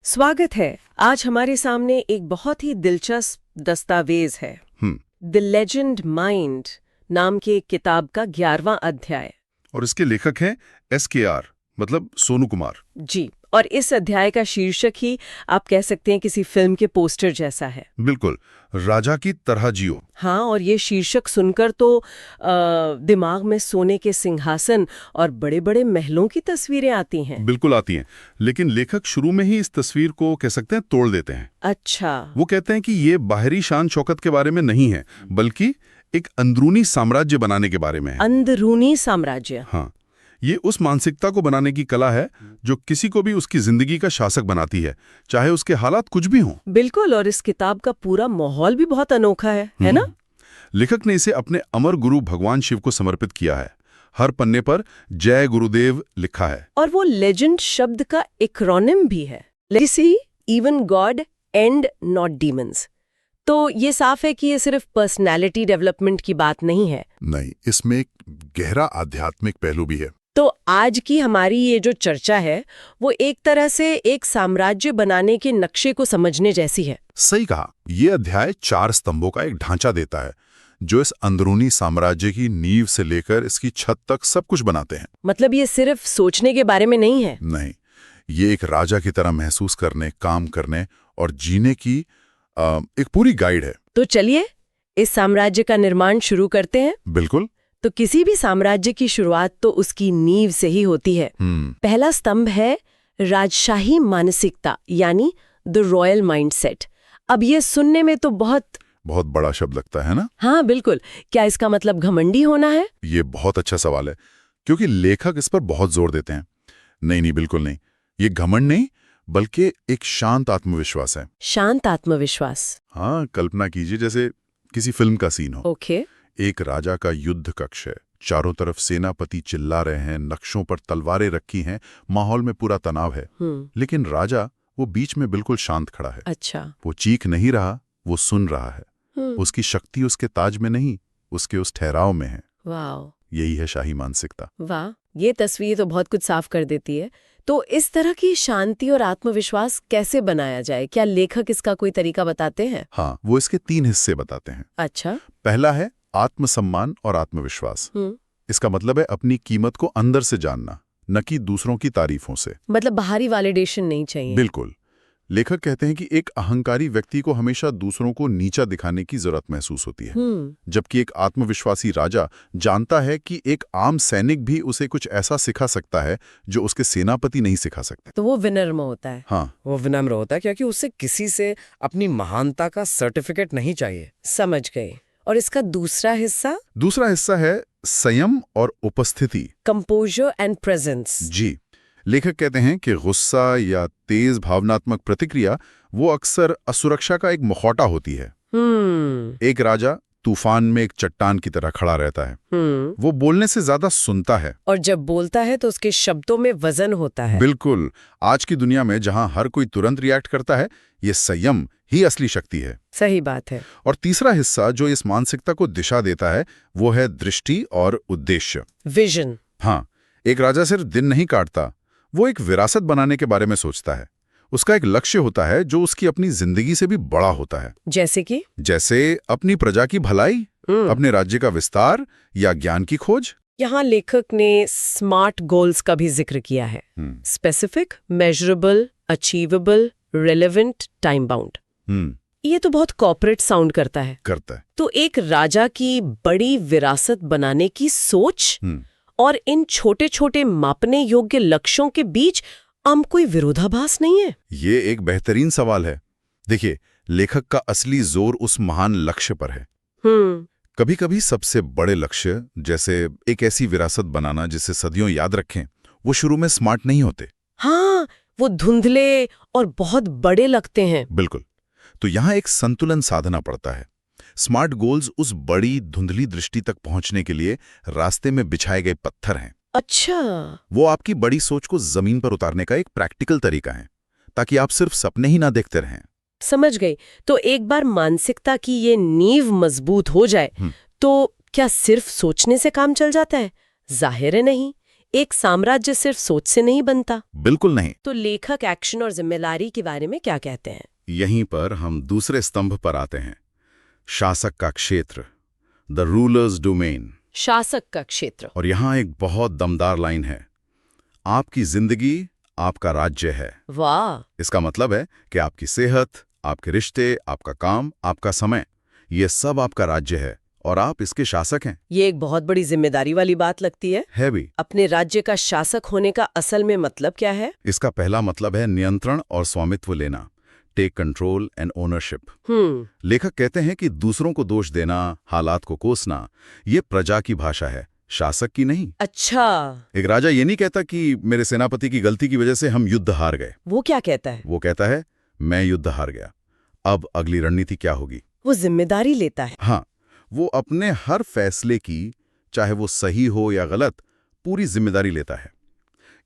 स्वागत है। आज हमारे सामने एक बहुत ही दिलचस्प दस्तावेज है। द लेजेंड माइंड नाम की एक किताब का 11वां अध्याय। और इसके लेखक हैं SKR, मतलब सोनू कुमार। जी, और इस अध्याय का शीर्षक ही आप कह सकते हैं किसी फिल्म के पोस्टर जैसा है। बिल्कुल, राजा की तरह जियो। हाँ, और ये शीर्षक सुनकर तो दिमाग में सोने के सिंहासन और बड़े बड़े महलों की तस्वीरें आती हैं। बिल्कुल आती हैं, लेकिन लेखक शुरू में ही इस तस्वीर को कह सकते हैं तोड़ देते हैं। अच्छा। वो कहते हैं कि ये बाहरी शान शौकत के बारे में नहीं है, बल्कि एक अंदरूनी साम्राज्य बनाने के बारे में है। अंदरूनी साम्राज्य। हाँ, ये उस मानसिकता को बनाने की कला है जो किसी को भी उसकी जिंदगी का शासक बनाती है, चाहे उसके हालात कुछ भी हों। बिल्कुल, और इस किताब का पूरा माहौल भी बहुत अनोखा है ना? लेखक ने इसे अपने अमर गुरु भगवान शिव को समर्पित किया है। हर पन्ने पर जय गुरुदेव लिखा है। और वो लेजेंड शब्द का एक्रोनिम भी है, legacy, even God and not demons. तो ये साफ है कि ये सिर्फ पर्सनैलिटी डेवलपमेंट की बात नहीं है। नहीं, इसमें एक गहरा आध्यात्मिक पहलू भी है। तो आज की हमारी ये जो चर्चा है वो एक तरह से एक साम्राज्य बनाने के नक्शे को समझने जैसी है। सही कहा। ये अध्याय 4 स्तंभों का एक ढांचा देता है जो इस अंदरूनी साम्राज्य की नींव से लेकर इसकी छत तक सब कुछ बनाते हैं। मतलब ये सिर्फ सोचने के बारे में नहीं है। नहीं, ये एक राजा की तरह महसूस करने, काम करने और जीने की एक पूरी गाइड है। तो चलिए इस साम्राज्य का निर्माण शुरू करते हैं। बिल्कुल। तो किसी भी साम्राज्य की शुरुआत तो उसकी नींव से ही होती है। पहला स्तंभ है राजशाही मानसिकता, यानी द रॉयल माइंडसेट। अब ये सुनने में तो बहुत बड़ा शब्द लगता है ना? हाँ बिल्कुल। क्या इसका मतलब घमंडी होना है? ये बहुत अच्छा सवाल है, क्योंकि लेखक इस पर बहुत जोर देते हैं। नहीं, बिल्कुल नहीं। ये घमंड नहीं, बल्कि एक शांत आत्मविश्वास है। शांत आत्मविश्वास। हाँ, कल्पना कीजिए जैसे किसी फिल्म का सीन हो। ओके। एक राजा का युद्ध कक्ष है, चारों तरफ सेनापति चिल्ला रहे हैं, नक्शों पर तलवारें रखी हैं, माहौल में पूरा तनाव है। लेकिन राजा वो बीच में बिल्कुल शांत खड़ा है। अच्छा। वो चीख नहीं रहा, वो सुन रहा है। उसकी शक्ति उसके ताज में नहीं, उसके उस ठहराव में है। वाह, यही है शाही मानसिकता। वाह, ये तस्वीर तो बहुत कुछ साफ कर देती है। तो इस तरह की शांति और आत्मविश्वास कैसे बनाया जाए? क्या लेखक इसका कोई तरीका बताते हैं? हाँ, वो इसके 3 हिस्से बताते हैं। अच्छा। पहला है आत्मसम्मान और आत्मविश्वास। इसका मतलब है अपनी कीमत को अंदर से जानना, न कि दूसरों की तारीफों से। मतलब बाहरी वैलिडेशन नहीं चाहिए। बिल्कुल। लेखक कहते हैं कि एक अहंकारी व्यक्ति को हमेशा दूसरों को नीचा दिखाने की जरूरत महसूस होती है, जबकि एक आत्मविश्वासी राजा जानता है कि एक आम सैनिक भी उसे कुछ ऐसा सिखा सकता है जो उसके सेनापति नहीं सिखा सकते। तो वो विनम्र होता है। हाँ, वो विनम्र होता है क्योंकि उसे किसी से अपनी महानता का सर्टिफिकेट नहीं चाहिए। समझ गए। और इसका दूसरा हिस्सा है संयम और उपस्थिति, कंपोजर एंड प्रेजेंस। जी। लेखक कहते हैं कि गुस्सा या तेज भावनात्मक प्रतिक्रिया वो अक्सर असुरक्षा का एक मुखौटा होती है। एक राजा तूफान में एक चट्टान की तरह खड़ा रहता है। वो बोलने से ज्यादा सुनता है, और जब बोलता है तो उसके शब्दों में वजन होता है। बिल्कुल। आज की दुनिया में जहां हर कोई तुरंत रिएक्ट करता है, ये संयम ही असली शक्ति है। सही बात है। और तीसरा हिस्सा जो इस मानसिकता को दिशा देता है वो है दृष्टि और उद्देश्य, विजन। हाँ, एक राजा सिर्फ दिन नहीं काटता, वो एक विरासत बनाने के बारे में सोचता है। उसका एक लक्ष्य होता है जो उसकी अपनी जिंदगी से भी बड़ा होता है। जैसे अपनी प्रजा की भलाई, अपने राज्य का विस्तार या ज्ञान की खोज। यहाँ लेखक ने स्मार्ट गोल्स का भी जिक्र किया है। Specific, measurable, achievable, relevant, time bound. ये तो बहुत कॉर्पोरेट साउंड करता है। तो एक राजा की बड़ी विरासत बनाने की सोच और इन छोटे छोटे मापने योग्य लक्ष्यों के बीच कोई विरोधाभास नहीं है? ये एक बेहतरीन सवाल है। देखिए, लेखक का असली जोर उस महान लक्ष्य पर है। कभी-कभी सबसे बड़े लक्ष्य, जैसे एक ऐसी विरासत बनाना जिसे सदियों याद रखें, वो शुरू में स्मार्ट नहीं होते। हाँ, वो धुंधले और बहुत बड़े लगते हैं। बिल्कुल। तो यहाँ एक संतुलन साधना पड़ता है। स्मार्ट गोल्स उस बड़ी धुंधली दृष्टि तक पहुंचने के लिए रास्ते में बिछाए गए पत्थर हैं। अच्छा। वो आपकी बड़ी सोच को जमीन पर उतारने का एक प्रैक्टिकल तरीका है, ताकि आप सिर्फ सपने ही ना देखते रहें। समझ गई। तो एक बार मानसिकता की ये नींव मजबूत हो जाए तो क्या सिर्फ सोचने से काम चल जाता है? जाहिर है नहीं। एक साम्राज्य सिर्फ सोच से नहीं बनता। बिल्कुल नहीं। तो लेखक एक्शन और जिम्मेदारी के बारे में क्या कहते हैं? यहीं पर हम दूसरे स्तंभ पर आते हैं, शासक का क्षेत्र, द रूलर्स डोमेन। शासक का क्षेत्र। और यहाँ एक बहुत दमदार लाइन है, आपकी जिंदगी आपका राज्य है। वाह! इसका मतलब है कि आपकी सेहत, आपके रिश्ते, आपका काम, आपका समय, ये सब आपका राज्य है और आप इसके शासक हैं। ये एक बहुत बड़ी जिम्मेदारी वाली बात लगती है भी। अपने राज्य का शासक होने का असल में मतलब क्या है? इसका पहला मतलब है नियंत्रण और स्वामित्व लेना, टेक कंट्रोल एंड ओनरशिप। लेखक कहते हैं कि दूसरों को दोष देना, हालात को कोसना, ये प्रजा की भाषा है, शासक की नहीं। अच्छा। एक राजा ये नहीं कहता कि मेरे सेनापति की गलती की वजह से हम युद्ध हार गए। वो क्या कहता है? वो कहता है मैं युद्ध हार गया, अब अगली रणनीति क्या होगी। वो जिम्मेदारी लेता है। हाँ, वो अपने हर फैसले की, चाहे वो सही हो या गलत, पूरी जिम्मेदारी लेता है।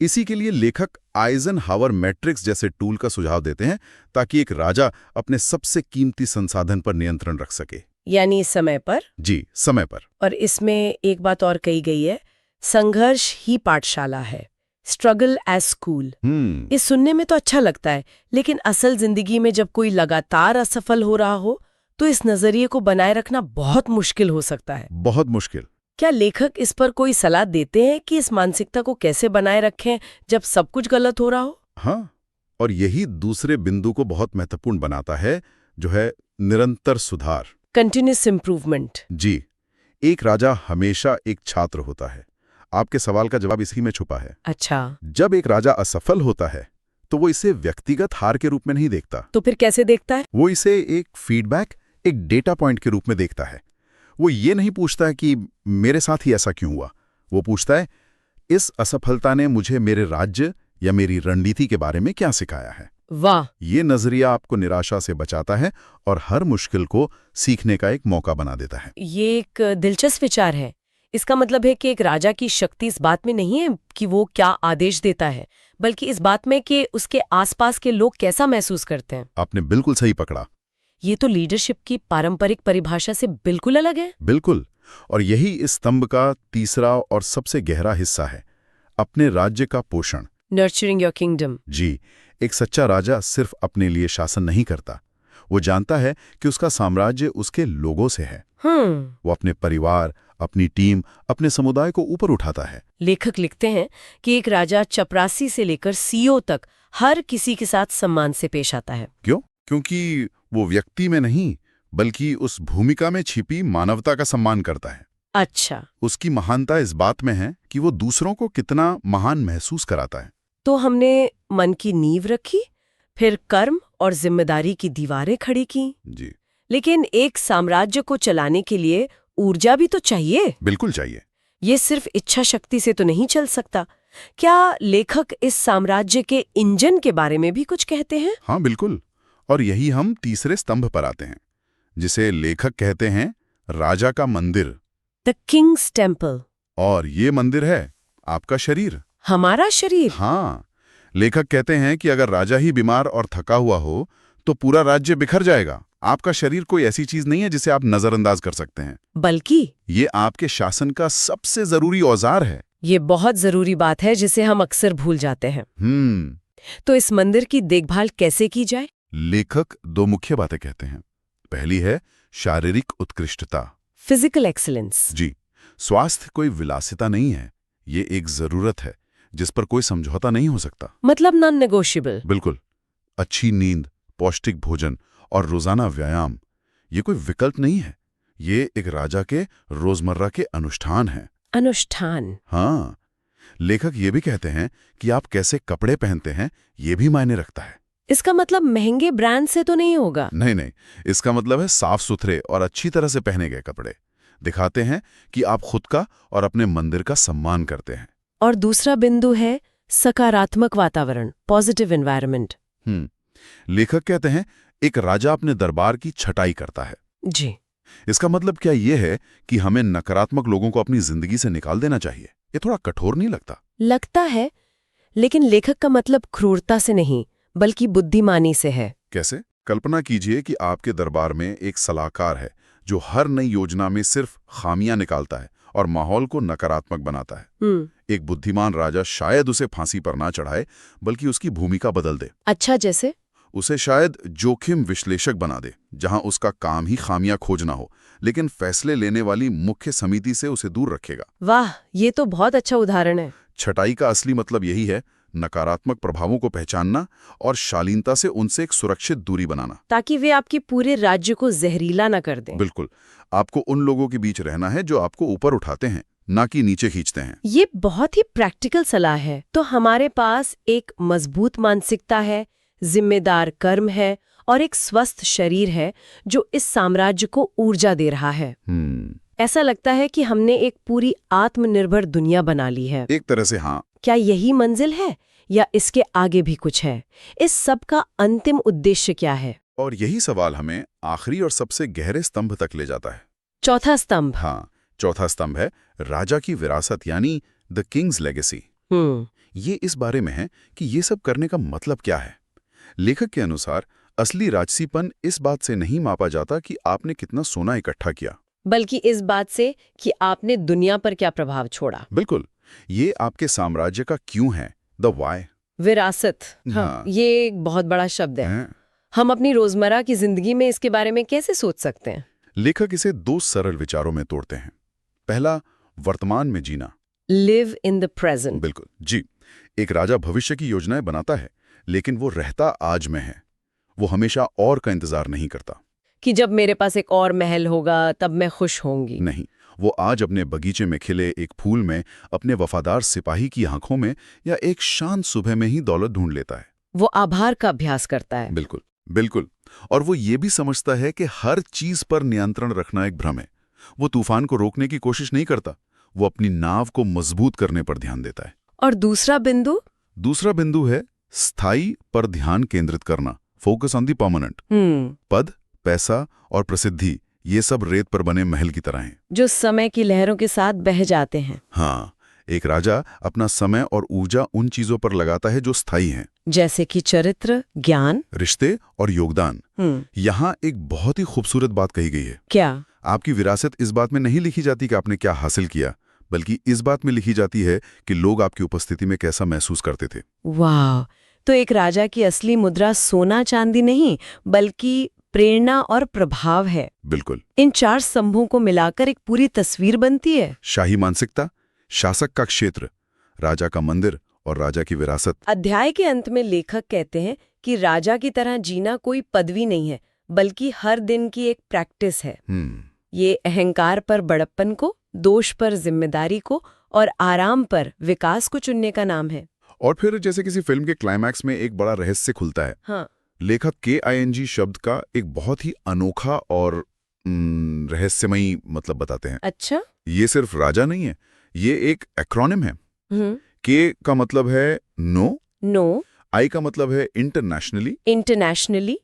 इसी के लिए लेखक आइजनहावर मैट्रिक्स जैसे टूल का सुझाव देते हैं ताकि एक राजा अपने सबसे कीमती संसाधन पर नियंत्रण रख सके। यानी समय पर? जी, समय पर। और इसमें एक बात और कही गई है, संघर्ष ही पाठशाला है, स्ट्रगल एज स्कूल। ये सुनने में तो अच्छा लगता है, लेकिन असल जिंदगी में जब कोई लगातार असफल हो रहा हो तो इस नजरिए को बनाए रखना बहुत मुश्किल हो सकता है। बहुत मुश्किल। क्या लेखक इस पर कोई सलाह देते हैं कि इस मानसिकता को कैसे बनाए रखें जब सब कुछ गलत हो रहा हो? हाँ, और यही दूसरे बिंदु को बहुत महत्वपूर्ण बनाता है, जो है निरंतर सुधार, कंटिन्यूअस इंप्रूवमेंट। जी, एक राजा हमेशा एक छात्र होता है। आपके सवाल का जवाब इसी में छुपा है। अच्छा। जब एक राजा असफल होता है तो वो इसे व्यक्तिगत हार के रूप में नहीं देखता। तो फिर कैसे देखता है? वो इसे एक फीडबैक, एक डेटा पॉइंट के रूप में देखता है। वो ये नहीं पूछता कि मेरे साथ ही ऐसा क्यों हुआ, वो पूछता है इस असफलता ने मुझे मेरे राज्य या मेरी रणनीति के बारे में क्या सिखाया है। वाह! ये नजरिया आपको निराशा से बचाता है और हर मुश्किल को सीखने का एक मौका बना देता है। ये एक दिलचस्प विचार है। इसका मतलब है कि एक राजा की शक्ति इस बात में नहीं है कि वो क्या आदेश देता है, बल्कि इस बात में कि उसके आसपास के लोग कैसा महसूस करते हैं। आपने बिल्कुल सही पकड़ा। ये तो लीडरशिप की पारंपरिक परिभाषा से बिल्कुल अलग है। बिल्कुल, और यही इस स्तंभ का तीसरा और सबसे गहरा हिस्सा है, अपने राज्य का पोषण। Nurturing your kingdom. जी, एक सच्चा राजा सिर्फ अपने लिए शासन नहीं करता, वो जानता है कि उसका साम्राज्य उसके लोगों से है। वो अपने परिवार, अपनी टीम, अपने समुदाय को ऊपर उठाता है। लेखक लिखते हैं कि एक राजा चपरासी से लेकर सीईओ तक हर किसी के साथ सम्मान से पेश आता है। क्यों? क्योंकि वो व्यक्ति में नहीं, बल्कि उस भूमिका में छिपी मानवता का सम्मान करता है। अच्छा। उसकी महानता इस बात में है कि वो दूसरों को कितना महान महसूस कराता है। तो हमने मन की नींव रखी, फिर कर्म और जिम्मेदारी की दीवारें खड़ी की। जी। लेकिन एक साम्राज्य को चलाने के लिए ऊर्जा भी तो चाहिए। बिल्कुल चाहिए। ये सिर्फ इच्छा शक्ति से तो नहीं चल सकता। क्या लेखक इस साम्राज्य के इंजन के बारे में भी कुछ कहते हैं? हाँ, बिल्कुल। और यही हम तीसरे स्तंभ पर आते हैं, जिसे लेखक कहते हैं राजा का मंदिर, द किंग्स टेम्पल। और ये मंदिर है आपका शरीर, हमारा शरीर। हाँ, लेखक कहते हैं कि अगर राजा ही बीमार और थका हुआ हो तो पूरा राज्य बिखर जाएगा। आपका शरीर कोई ऐसी चीज नहीं है जिसे आप नजरअंदाज कर सकते हैं, बल्कि ये आपके शासन का सबसे जरूरी औजार है। ये बहुत जरूरी बात है जिसे हम अक्सर भूल जाते हैं। तो इस मंदिर की देखभाल कैसे की जाए? लेखक दो मुख्य बातें कहते हैं। पहली है शारीरिक उत्कृष्टता, फिजिकल एक्सीलेंस। जी, स्वास्थ्य कोई विलासिता नहीं है, ये एक जरूरत है जिस पर कोई समझौता नहीं हो सकता। मतलब नॉन नेगोशिएबल। बिल्कुल। अच्छी नींद, पौष्टिक भोजन और रोजाना व्यायाम, ये कोई विकल्प नहीं है, ये एक राजा के रोजमर्रा के अनुष्ठान हैं। अनुष्ठान। हाँ, लेखक ये भी कहते हैं कि आप कैसे कपड़े पहनते हैं ये भी मायने रखता है। इसका मतलब महंगे ब्रांड से तो नहीं होगा? नहीं नहीं, इसका मतलब है साफ सुथरे और अच्छी तरह से पहने गए कपड़े दिखाते हैं कि आप खुद का और अपने मंदिर का सम्मान करते हैं। और दूसरा बिंदु है सकारात्मक वातावरण, पॉजिटिव एनवायरनमेंट। लेखक कहते हैं एक राजा अपने दरबार की छटाई करता है। जी। इसका मतलब क्या ये है कि हमें नकारात्मक लोगों को अपनी जिंदगी से निकाल देना चाहिए? ये थोड़ा कठोर नहीं लगता? लगता है, लेकिन लेखक का मतलब क्रूरता से नहीं बल्कि बुद्धिमानी से है। कैसे? कल्पना कीजिए कि आपके दरबार में एक सलाहकार है जो हर नई योजना में सिर्फ खामियां निकालता है और माहौल को नकारात्मक बनाता है। एक बुद्धिमान राजा शायद उसे फांसी पर ना चढ़ाए, बल्कि उसकी भूमिका बदल दे। अच्छा, जैसे? उसे शायद जोखिम विश्लेषक बना दे, जहां उसका काम ही खामियां खोजना हो, लेकिन फैसले लेने वाली मुख्य समिति से उसे दूर रखेगा। वाह, ये तो बहुत अच्छा उदाहरण है। छटाई का असली मतलब यही है, नकारात्मक प्रभावों को पहचानना और शालीनता से उनसे एक सुरक्षित दूरी बनाना, ताकि वे आपके पूरे राज्य को जहरीला न कर दें। बिल्कुल। आपको उन लोगों के बीच रहना है जो आपको ऊपर उठाते हैं, ना कि नीचे खींचते हैं। ये बहुत ही प्रैक्टिकल सलाह है। तो हमारे पास एक मजबूत मानसिकता है, जिम्मेदार कर्म है और एक स्वस्थ शरीर है जो इस साम्राज्य को ऊर्जा दे रहा है। ऐसा लगता है कि हमने एक पूरी आत्मनिर्भर दुनिया बना ली है। एक तरह से हाँ। क्या यही मंजिल है या इसके आगे भी कुछ है? इस सब का अंतिम उद्देश्य क्या है? और यही सवाल हमें आखिरी और सबसे गहरे स्तंभ तक ले जाता है। चौथा स्तंभ। हाँ, चौथा स्तंभ है राजा की विरासत, यानी द किंग्स लेगेसी। ये इस बारे में है कि ये सब करने का मतलब क्या है। लेखक के अनुसार असली राजसीपन इस बात से नहीं मापा जाता कि आपने कितना सोना इकट्ठा किया, बल्कि इस बात से कि आपने दुनिया पर क्या प्रभाव छोड़ा। बिल्कुल। ये आपके साम्राज्य का क्यों है, द व्हाई। विरासत, हाँ, ये एक बहुत बड़ा शब्द है। हम अपनी रोजमर्रा की जिंदगी में इसके बारे में कैसे सोच सकते हैं? लेखक इसे दो सरल विचारों में तोड़ते हैं। पहला, वर्तमान में जीना, लिव इन द प्रेजेंट। बिल्कुल जी। एक राजा भविष्य की योजनाएं बनाता है, लेकिन वो रहता आज में है। वो हमेशा और का इंतजार नहीं करता कि जब मेरे पास एक और महल होगा तब मैं खुश होंगी। नहीं, वो आज अपने बगीचे में खिले एक फूल में, अपने वफादार सिपाही की आंखों में, या एक शांत सुबह में ही दौलत ढूंढ लेता है। वो आभार का अभ्यास करता है। बिल्कुल बिल्कुल। और वो ये भी समझता है कि हर चीज पर नियंत्रण रखना एक भ्रम है। वो तूफान को रोकने की कोशिश नहीं करता, वो अपनी नाव को मजबूत करने पर ध्यान देता है। और दूसरा बिंदु? दूसरा बिंदु है स्थायी पर ध्यान केंद्रित करना, फोकस ऑन दी परमानेंट। पद, पैसा और प्रसिद्धि, ये सब रेत पर बने महल की तरह हैं, जो समय की लहरों के साथ बह जाते हैं। हाँ, एक राजा अपना समय और ऊर्जा उन चीजों पर लगाता है जो स्थायी हैं, जैसे कि चरित्र, ज्ञान, रिश्ते और योगदान। यहाँ एक बहुत ही खूबसूरत बात कही गई है। क्या? आपकी विरासत इस बात में नहीं लिखी जाती कि आपने क्या हासिल किया, बल्कि इस बात में लिखी जाती है कि लोग आपकी उपस्थिति में कैसा महसूस करते थे। वाह! तो एक राजा की असली मुद्रा सोना चांदी नहीं, बल्कि प्रेरणा और प्रभाव है। बिल्कुल। इन चार स्तंभों को मिलाकर एक पूरी तस्वीर बनती है। शाही मानसिकता, शासक का क्षेत्र, राजा का मंदिर और राजा की विरासत। अध्याय के अंत में लेखक कहते हैं कि राजा की तरह जीना कोई पदवी नहीं है, बल्कि हर दिन की एक प्रैक्टिस है। ये अहंकार पर बड़प्पन को, दोष पर जिम्मेदारी को और आराम पर विकास को चुनने का नाम है। और फिर जैसे किसी फिल्म के क्लाइमैक्स में एक बड़ा रहस्य खुलता है। हाँ। लेखक KING शब्द का एक बहुत ही अनोखा और रहस्यमयी मतलब बताते हैं। अच्छा? ये सिर्फ राजा नहीं है, ये एक एक्रोनिम है। K का मतलब है नो, I का मतलब है इंटरनेशनली,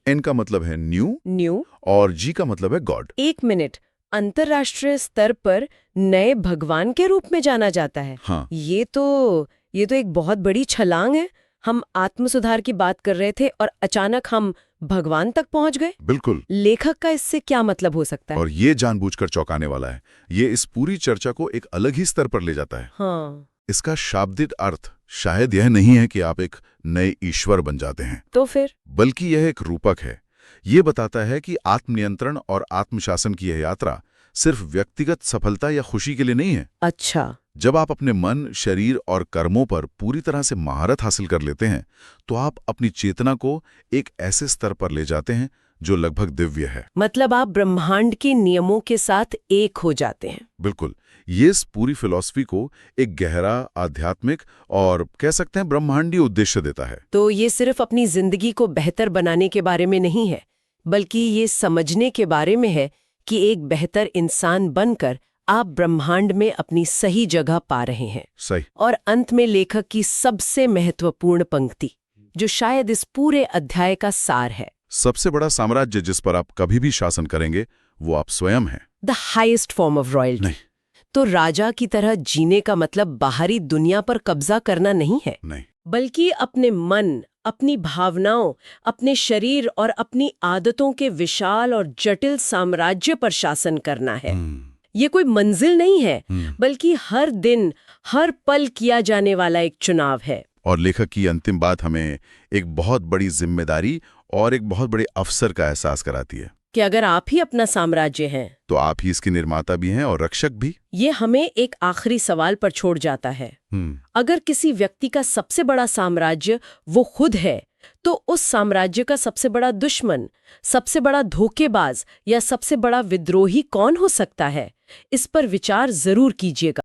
N का मतलब है न्यू और G का मतलब है गॉड। एक मिनट, अंतर्राष्ट्रीय स्तर पर नए भगवान के रूप में जाना जाता है। हाँ। ये तो एक बहुत बड़ी छलांग है। हम आत्म सुधार की बात कर रहे थे और अचानक हम भगवान तक पहुंच गए। बिल्कुल। लेखक का इससे क्या मतलब हो सकता है? और ये जानबूझकर चौंकाने वाला है। ये इस पूरी चर्चा को एक अलग ही स्तर पर ले जाता है। हाँ। इसका शाब्दिक अर्थ शायद यह नहीं है कि आप एक नए ईश्वर बन जाते हैं, तो फिर? बल्कि यह एक रूपक है। ये बताता है कि आत्मनियंत्रण और आत्मशासन की यह यात्रा सिर्फ व्यक्तिगत सफलता या खुशी के लिए नहीं है। अच्छा। जब आप अपने मन, शरीर और कर्मों पर पूरी तरह से महारत हासिल कर लेते हैं, तो आप अपनी चेतना को एक ऐसे स्तर पर ले जाते हैं जो लगभग दिव्य है। मतलब आप ब्रह्मांड के नियमों के साथ एक हो जाते हैं। बिल्कुल। ये इस पूरी फिलॉसफी को एक गहरा, आध्यात्मिक और कह सकते हैं ब्रह्मांडीय उद्देश्य देता है। तो ये सिर्फ अपनी जिंदगी को बेहतर बनाने के बारे में नहीं है, बल्कि ये समझने के बारे में है कि एक बेहतर इंसान बनकर आप ब्रह्मांड में अपनी सही जगह पा रहे हैं। सही। और अंत में लेखक की सबसे महत्वपूर्ण पंक्ति, जो शायद इस पूरे अध्याय का सार है। सबसे बड़ा साम्राज्य जिस पर आप कभी भी शासन करेंगे, वो आप स्वयं हैं। The highest form of royalty. नहीं। तो राजा की तरह जीने का मतलब बाहरी दुनिया पर कब्जा करना नहीं है, नहीं, बल्कि अपने मन, अपनी भावनाओं, अपने शरीर और अपनी आदतों के विशाल और जटिल साम्राज्य पर शासन करना है। ये कोई मंजिल नहीं है, बल्कि हर दिन हर पल किया जाने वाला एक चुनाव है। और लेखक की अंतिम बात हमें एक बहुत बड़ी जिम्मेदारी और एक बहुत बड़े अवसर का एहसास कराती है कि अगर आप ही अपना साम्राज्य हैं तो आप ही इसके निर्माता भी हैं और रक्षक भी। ये हमें एक आखिरी सवाल पर छोड़ जाता है। अगर किसी व्यक्ति का सबसे बड़ा साम्राज्य वो खुद है, तो उस साम्राज्य का सबसे बड़ा दुश्मन, सबसे बड़ा धोखेबाज या सबसे बड़ा विद्रोही कौन हो सकता है? इस पर विचार जरूर कीजिएगा।